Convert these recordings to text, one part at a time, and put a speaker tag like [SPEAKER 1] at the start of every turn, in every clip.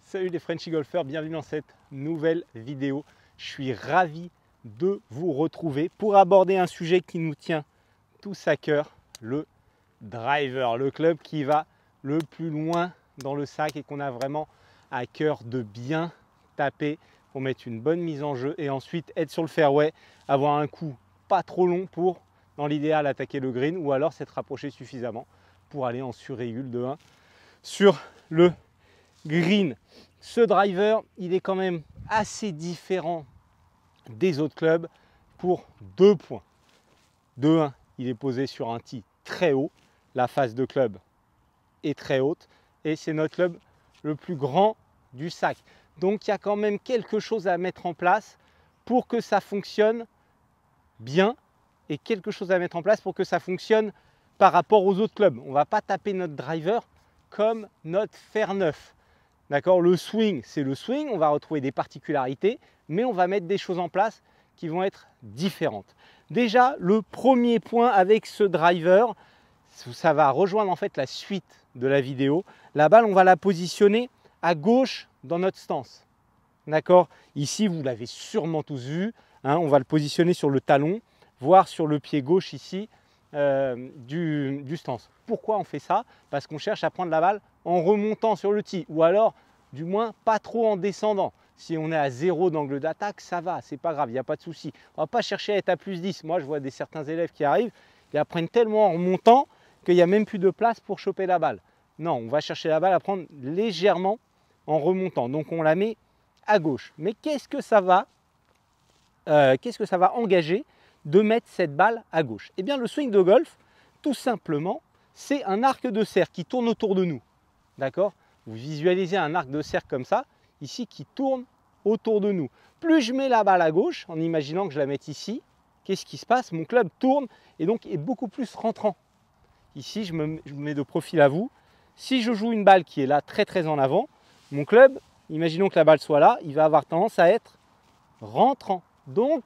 [SPEAKER 1] Salut les Frenchy Golfers, bienvenue dans cette nouvelle vidéo. Je suis ravi de vous retrouver pour aborder un sujet qui nous tient tous à cœur, le driver, le club qui va le plus loin dans le sac et qu'on a vraiment à cœur de bien taper pour mettre une bonne mise en jeu et ensuite être sur le fairway, avoir un coup pas trop long pour, dans l'idéal, attaquer le green ou alors s'être rapproché suffisamment pour aller en surrégule de 1 sur le green. Ce driver, il est quand même assez différent des autres clubs pour 2 points. De 1, il est posé sur un tee très haut, la face de club est très haute et c'est notre club le plus grand du sac. Donc il y a quand même quelque chose à mettre en place pour que ça fonctionne bien et quelque chose à mettre en place pour que ça fonctionne par rapport aux autres clubs. On ne va pas taper notre driver comme notre fer neuf. D'accord, le swing, c'est le swing, on va retrouver des particularités, mais on va mettre des choses en place qui vont être différentes. Déjà, le premier point avec ce driver, ça va rejoindre en fait la suite de la vidéo. La balle, on va la positionner à gauche dans notre stance. D'accord, ici, vous l'avez sûrement tous vu, hein, on va le positionner sur le talon, voire sur le pied gauche ici du stance. Pourquoi on fait ça? Parce qu'on cherche à prendre la balle en remontant sur le tee ou alors du moins pas trop en descendant. Si on est à 0 d'angle d'attaque, ça va, c'est pas grave, il n'y a pas de souci. On ne va pas chercher à être à plus 10. Moi, je vois certains élèves qui arrivent, ils apprennent tellement en remontant qu'il n'y a même plus de place pour choper la balle. Non, on va chercher la balle à prendre légèrement en remontant. Donc on la met à gauche. Mais qu'est-ce que ça va engager de mettre cette balle à gauche? Eh bien, le swing de golf, tout simplement, c'est un arc de cercle qui tourne autour de nous. D'accord? Vous visualisez un arc de cercle comme ça, ici, qui tourne autour de nous. Plus je mets la balle à gauche, en imaginant que je la mette ici, qu'est-ce qui se passe? Mon club tourne et donc est beaucoup plus rentrant. Ici, je me mets de profil à vous. Si je joue une balle qui est là, très en avant, mon club, imaginons que la balle soit là, il va avoir tendance à être rentrant. Donc,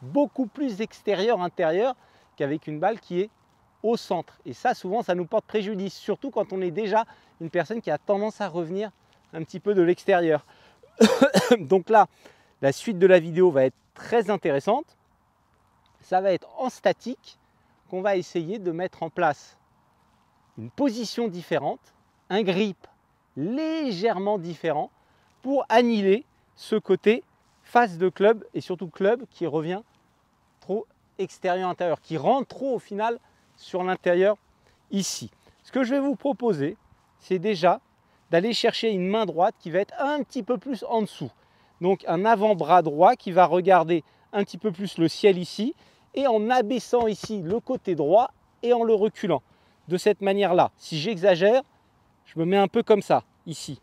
[SPEAKER 1] beaucoup plus extérieur-intérieur qu'avec une balle qui est au centre. Et ça, souvent, ça nous porte préjudice, surtout quand on est déjà une personne qui a tendance à revenir un petit peu de l'extérieur. Donc là, la suite de la vidéo va être très intéressante. Ça va être en statique qu'on va essayer de mettre en place une position différente, un grip légèrement différent pour annihiler ce côté face de club et surtout club qui revient trop extérieur-intérieur, qui rentre trop au final sur l'intérieur ici. Ce que je vais vous proposer, c'est déjà d'aller chercher une main droite qui va être un petit peu plus en dessous. Donc un avant-bras droit qui va regarder un petit peu plus le ciel ici et en abaissant ici le côté droit et en le reculant. De cette manière-là, si j'exagère, je me mets un peu comme ça, ici,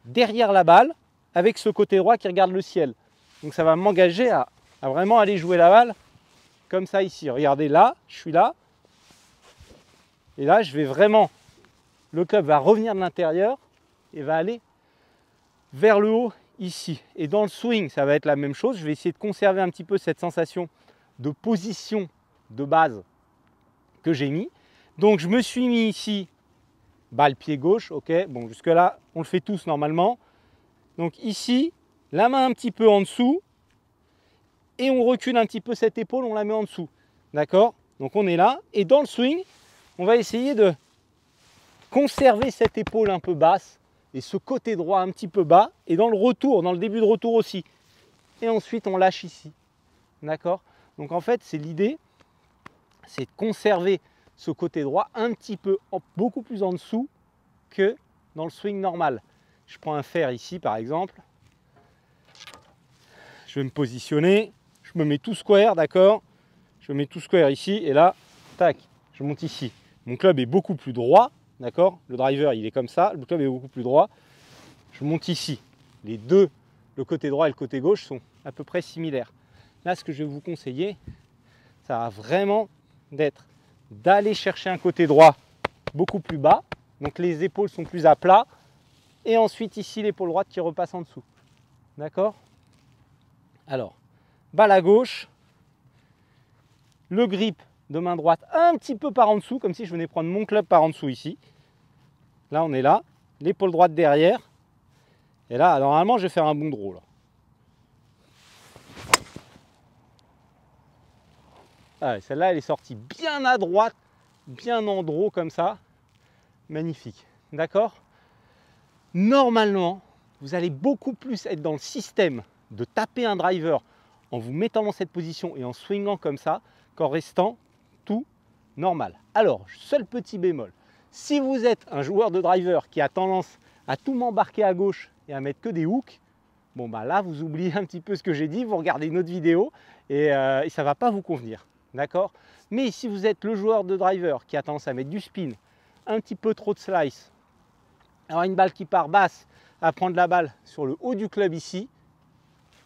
[SPEAKER 1] derrière la balle, avec ce côté droit qui regarde le ciel. Donc ça va m'engager à vraiment aller jouer la balle comme ça ici. Regardez là, je suis là. Et là, je vais vraiment, le club va revenir de l'intérieur et va aller vers le haut ici. Et dans le swing, ça va être la même chose. Je vais essayer de conserver un petit peu cette sensation de position de base que j'ai mis. Donc je me suis mis ici, balle pied gauche, ok. Bon, jusque là, on le fait tous normalement. Donc ici, la main un petit peu en dessous. Et on recule un petit peu cette épaule, on la met en dessous. D'accord? Donc on est là. Et dans le swing, on va essayer de conserver cette épaule un peu basse et ce côté droit un petit peu bas. Et dans le retour, dans le début de retour aussi. Et ensuite, on lâche ici. D'accord? Donc en fait, c'est l'idée, c'est de conserver ce côté droit un petit peu, beaucoup plus en dessous que dans le swing normal. Je prends un fer ici, par exemple. Je vais me positionner. Je me mets tout square, d'accord? Je me mets tout square ici et là, tac, je monte ici. Mon club est beaucoup plus droit, d'accord? Le driver, il est comme ça, le club est beaucoup plus droit. Je monte ici. Les deux, le côté droit et le côté gauche, sont à peu près similaires. Là, ce que je vais vous conseiller, ça va vraiment d'aller chercher un côté droit beaucoup plus bas. Donc les épaules sont plus à plat. Et ensuite ici, l'épaule droite qui repasse en dessous. D'accord? Alors, balle à gauche, le grip de main droite un petit peu par en dessous, comme si je venais prendre mon club par en dessous ici. Là, on est là, l'épaule droite derrière. Et là, normalement, je vais faire un bon draw. Là. Ah, celle-là, elle est sortie bien à droite, bien en draw comme ça. Magnifique. D'accord? Normalement, vous allez beaucoup plus être dans le système de taper un driver en vous mettant dans cette position et en swingant comme ça qu'en restant tout normal. Alors, seul petit bémol, si vous êtes un joueur de driver qui a tendance à tout m'embarquer à gauche et à mettre que des hooks, bon bah là vous oubliez un petit peu ce que j'ai dit, vous regardez une autre vidéo et ça ne va pas vous convenir. D'accord? Mais si vous êtes le joueur de driver qui a tendance à mettre du spin, un petit peu trop de slice, avoir une balle qui part basse, à prendre la balle sur le haut du club ici,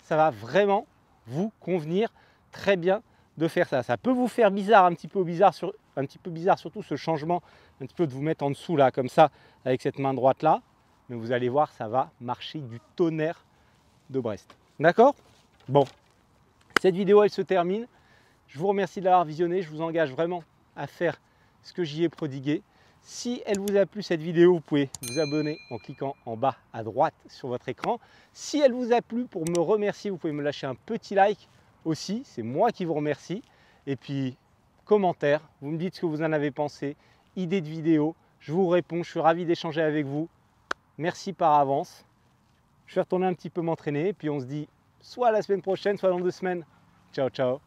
[SPEAKER 1] ça va vraiment vous convenir très bien de faire ça. Ça peut vous faire bizarre, un petit peu bizarre surtout ce changement, un petit peu de vous mettre en dessous là, comme ça, avec cette main droite là. Mais vous allez voir, ça va marcher du tonnerre de Brest. D'accord? Bon, cette vidéo elle se termine. Je vous remercie de l'avoir visionnée. Je vous engage vraiment à faire ce que j'y ai prodigué. Si elle vous a plu cette vidéo, vous pouvez vous abonner en cliquant en bas à droite sur votre écran. Si elle vous a plu, pour me remercier, vous pouvez me lâcher un petit like aussi. C'est moi qui vous remercie. Et puis, commentaire, vous me dites ce que vous en avez pensé. Idées de vidéo, je vous réponds. Je suis ravi d'échanger avec vous. Merci par avance. Je vais retourner un petit peu m'entraîner. Et puis on se dit soit la semaine prochaine, soit dans 2 semaines. Ciao, ciao.